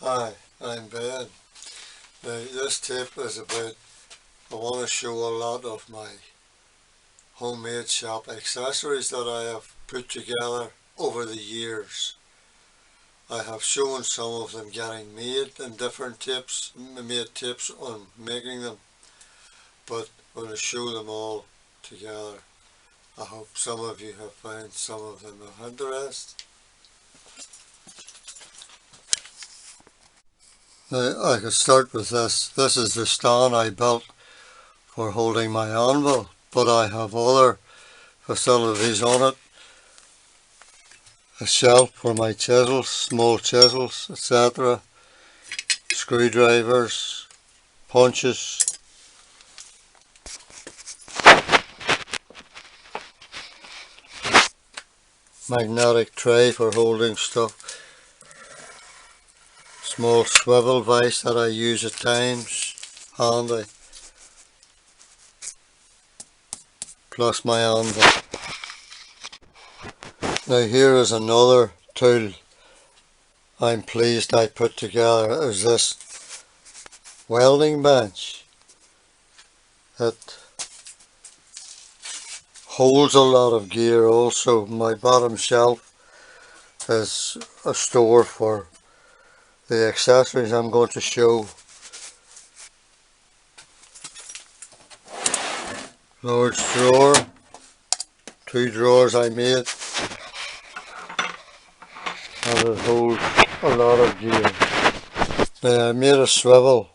Hi, I'm Ben. Now this tip is about, I want to show a lot of my homemade shop accessories that I have put together over the years. I have shown some of them getting made in different tips, made tips on making them, but I'm going to show them all together. I hope some of you have found some of them of interest. Now I could start with this. This is the stand I built for holding my anvil, but I have other facilities on it. A shelf for my chisels, small chisels, etc. Screwdrivers, punches. Magnetic tray for holding stuff. Small swivel vise that I use at times, handy. Plus my anvil. Now here is another tool I'm pleased I put together, is this welding bench. It holds a lot of gear also. My bottom shelf is a store for the accessories I'm going to show. Large drawer, 2 drawers I made, and it holds a lot of gear. Now I made a swivel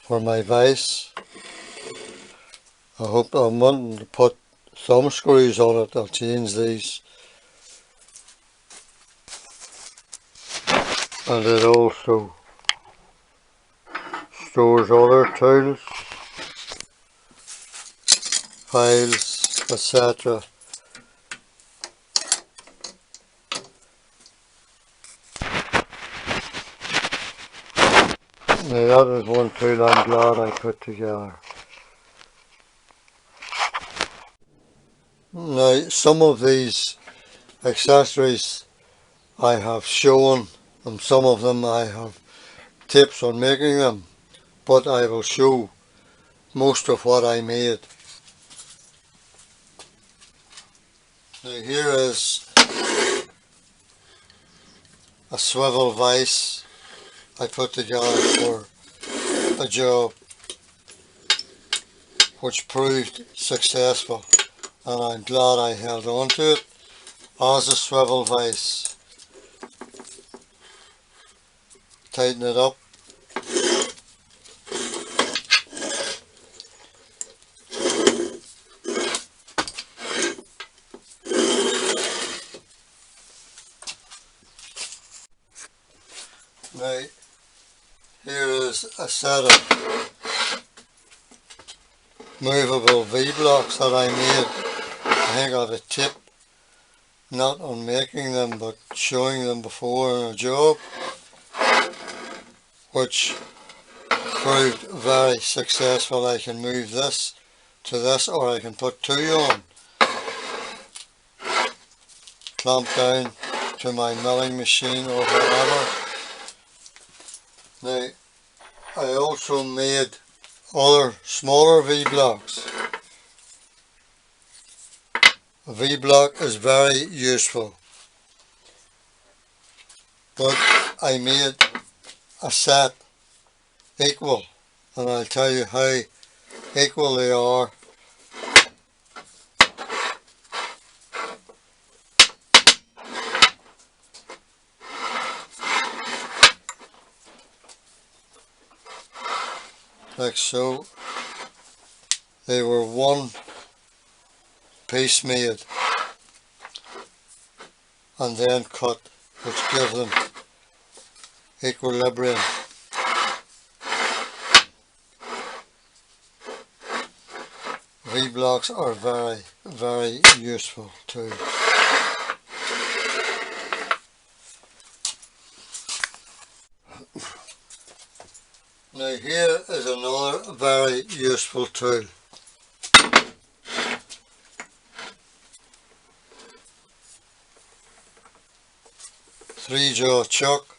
for my vise. I hope I'm wanting to put thumb screws on it. I'll change these. And it also stores other tools, files, etc. Now that is one tool I'm glad I put together. Now some of these accessories I have shown, and some of them I have tips on making them, but I will show most of what I made. Now here is a swivel vise I put together for a job which proved successful, and I'm glad I held on to it as a swivel vise. Tighten it up. Now here is a set of movable V-blocks that I made. I think I have a tip not on making them but showing them before in a job, which proved very successful. I can move this to this, or I can put 2 on, clamp down to my milling machine or whatever. Now I also made other smaller V-blocks. A V-block is very useful, but I made a set equal, and I'll tell you how equal they are. Like so. They were one piece made and then cut, which gives them equilibrium. V-blocks are very useful too. Now here is another very useful tool. 3-jaw chuck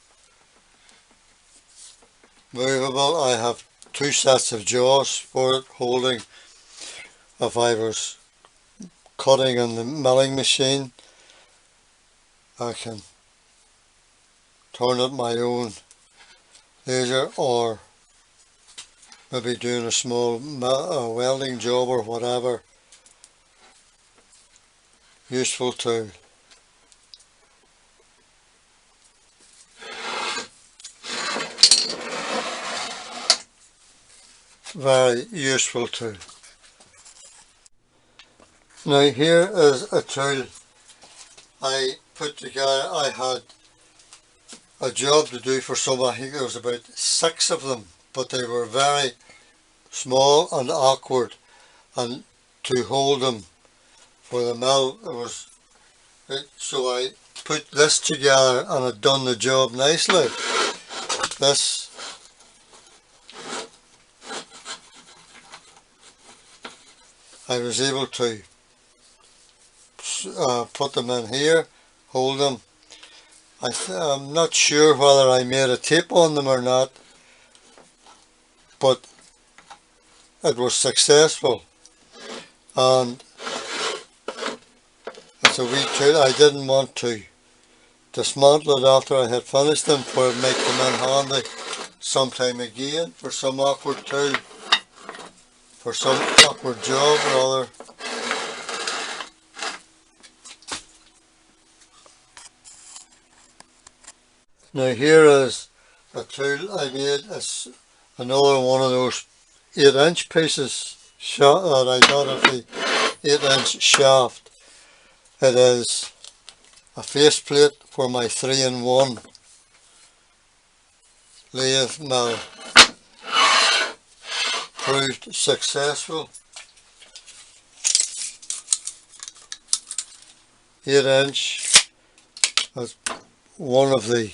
movable. I have two sets of jaws for it, holding if I was cutting in the milling machine. I can turn it my own leisure, or maybe doing a small welding job or whatever. Useful tool. Very useful tool. Now here is a tool I put together. I had a job to do for some, I think there was about 6 of them, but they were very small and awkward, and to hold them for the mill, so I put this together and it done the job nicely. This I was able to put them in here, hold them. I'm not sure whether I made a tape on them or not, but it was successful, and it's a wee tool. I didn't want to dismantle it after I had finished them, for it make them in handy sometime again for some awkward tool, for some awkward job rather. Now here is a tool I made. It's another one of those 8-inch pieces that I got at the 8-inch shaft. It is a faceplate for my 3-in-1 lathe mill. Proved successful. 8-inch. That's one of the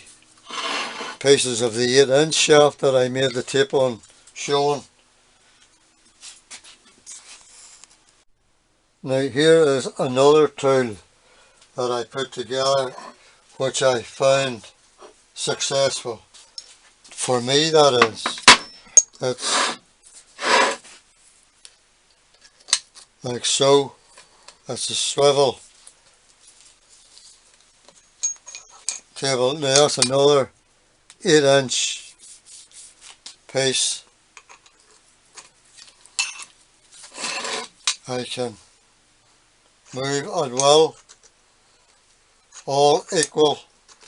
pieces of the 8-inch shaft that I made the tape on showing. Now here is another tool that I put together, which I found successful. For me, that is. It's like so. It's a swivel table. Now that's another 8-inch piece. I can move at will, all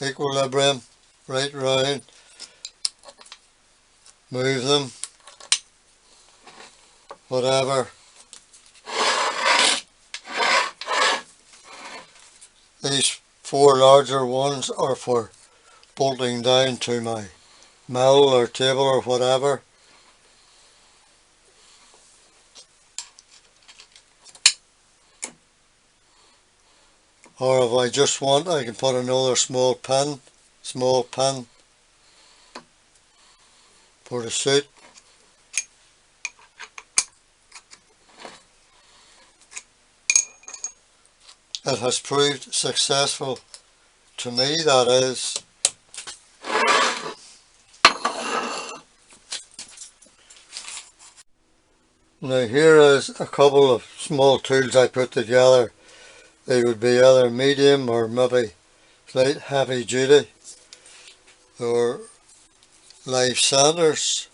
equilibrium, right round. Move them, whatever. These 4 larger ones are for bolting down to my mill or table or whatever. Or if I just want, I can put another small pin for the suit. It has proved successful to me, that is. Now here is a couple of small tools I put together. They would be either medium or maybe slight heavy duty. Or live sanders.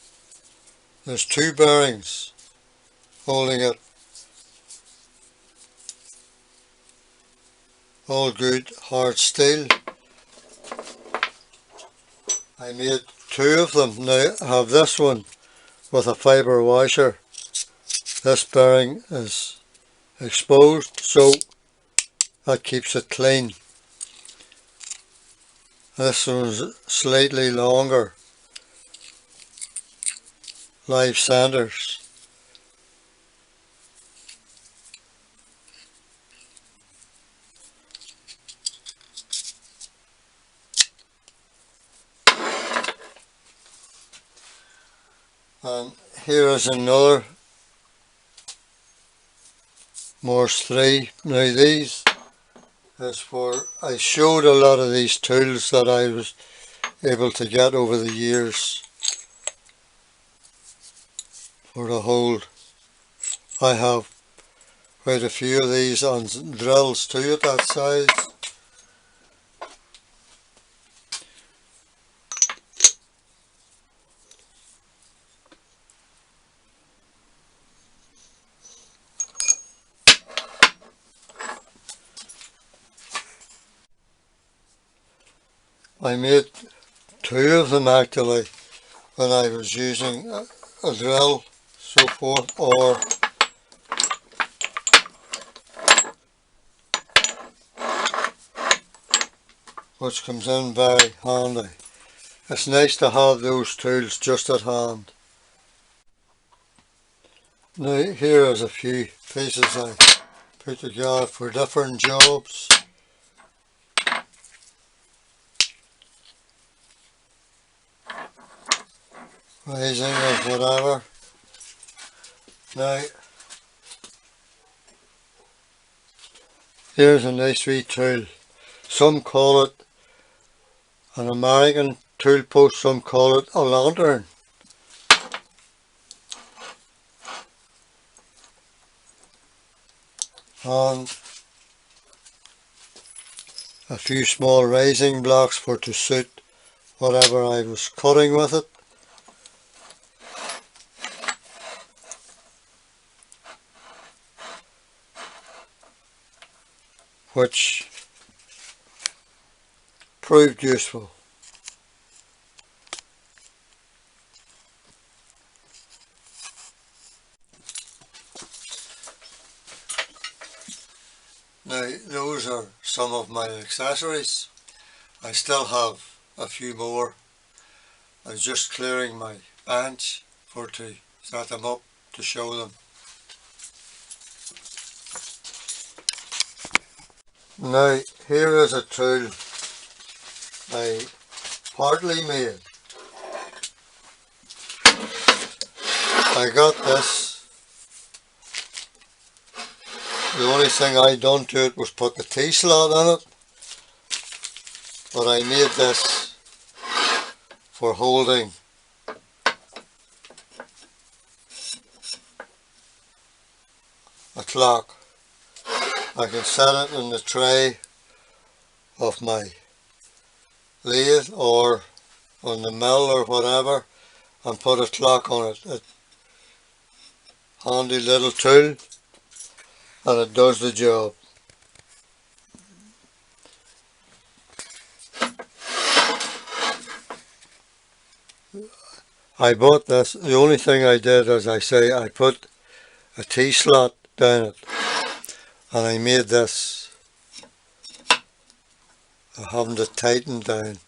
There's 2 bearings holding it. All good hard steel. I made 2 of them. Now I have this one with a fibre washer. This bearing is exposed, so that keeps it clean. This one's slightly longer. Live sanders. And here is another Morse 3. Now these is for, I showed a lot of these tools that I was able to get over the years. for the hold. I have quite a few of these on drills too at that size. I made two of them actually when I was using a drill, so forth, or which comes in very handy. It's nice to have those tools just at hand. Now here is a few pieces I put together for different jobs. Raising of whatever. Now here's a nice wee tool. Some call it an American tool post, some call it a lantern. And a few small raising blocks for to suit whatever I was cutting with it. Which proved useful. Now those are some of my accessories. I still have a few more. I was just clearing my bench to set them up to show them. Now here is a tool I partly made. I got this. The only thing I done to it was put the T-slot in it, but I made this for holding a clock. I can set it in the tray of my lathe or on the mill or whatever and put a clock on it. A handy little tool, and it does the job. I bought this. The only thing I did, as I say, I put a T-slot down it, and I made this. I haven't it tightened down,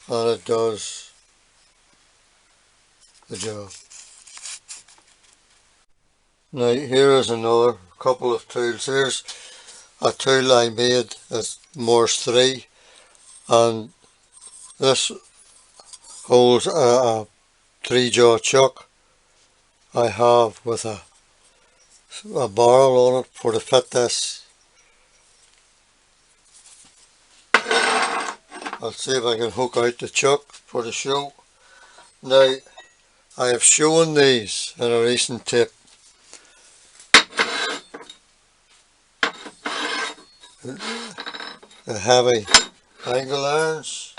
and it does the job. Now here is another couple of tools. Here's a tool I made at Morse 3, and this holds a 3-jaw chuck I have with a barrel on it for to fit this. I'll see if I can hook out the chuck for the show. Now I have shown these in a recent tip. The heavy angle irons.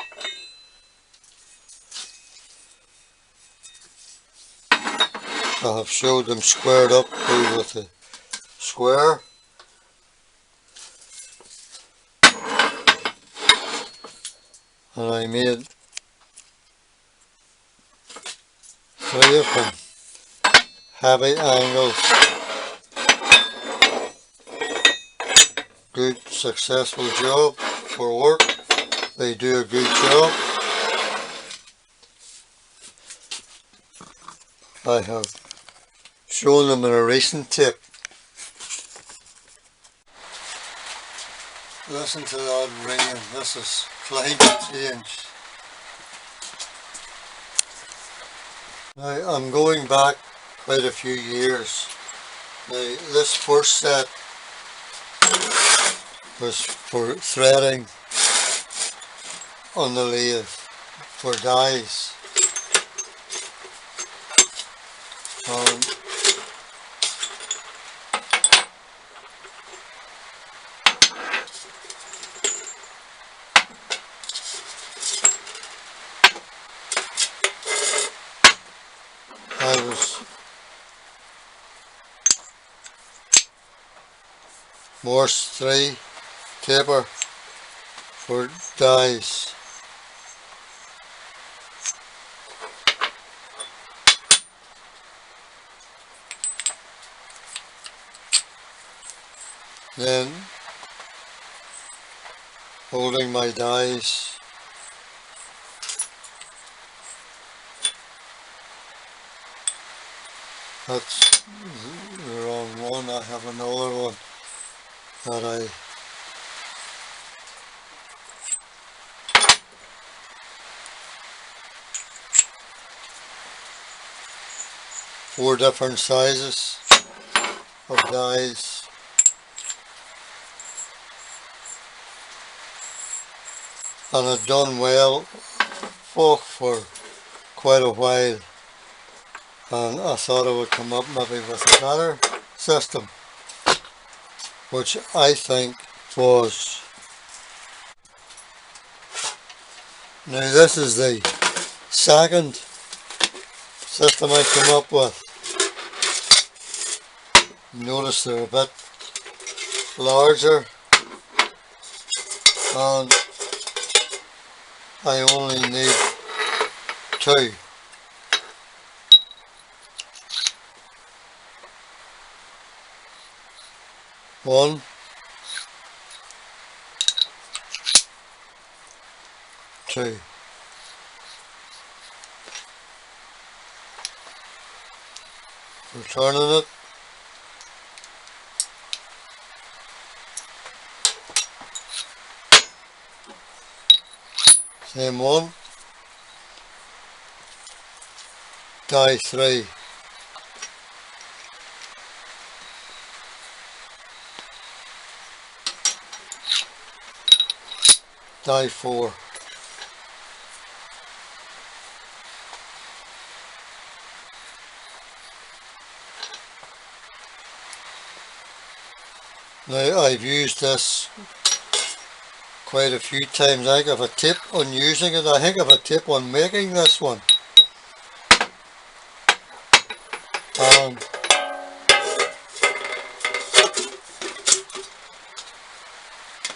I have showed them squared up with the square. And I made 3 of them. Heavy angles. Good successful job for work. They do a good job. I have shown them in a recent tip. Listen to that ringing. This is climate change. Now I'm going back quite a few years. Now this first set was for threading on the lathe for dies. I was Morse 3 taper for dies. Then holding my dies, that's the wrong one. I have another one that I four different sizes of dies. And I'd done well for quite a while, and I thought I would come up maybe with a better system, which I think was. Now this is the second system I came up with. Notice they're a bit larger, and I only need two. One, two. We're turning it. Same one. Die 3. Die 4. Now I've used this quite a few times. I have a tip on using it. I think I have a tip on making this one.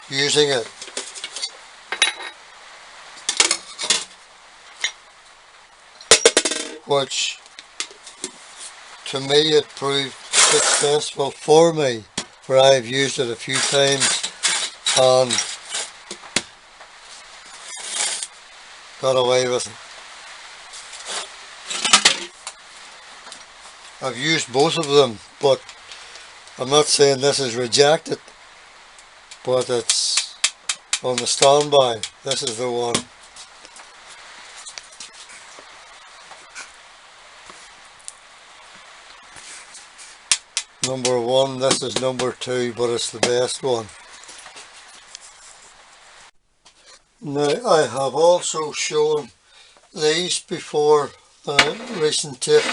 Using it. Which to me it proved successful for me, for I've used it a few times and got away with it. I've used both of them, but I'm not saying this is rejected, but it's on the standby. This is the one. Number 1, this is number 2, but it's the best one. Now I have also shown these before, recent tip.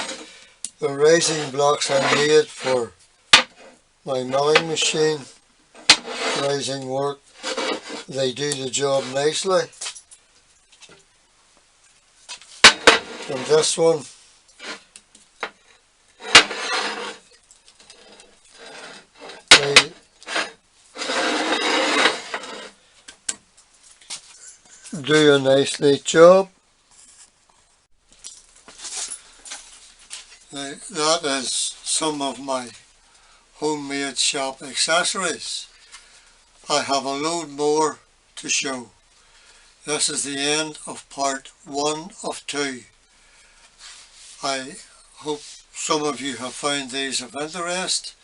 The raising blocks I made for my milling machine, raising work. They do the job nicely. And this one, they do a nice neat job. Now, that is some of my homemade shop accessories. I have a load more to show. This is the end of part 1 of 2. I hope some of you have found these of interest.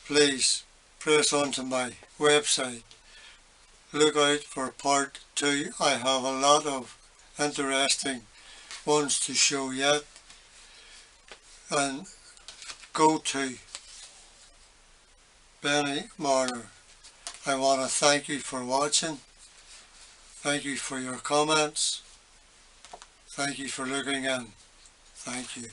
Please press on to my website. Look out for part 2. I have a lot of interesting ones to show yet. And go to Benny Marner. I want to thank you for watching. Thank you for your comments. Thank you for looking in. Thank you.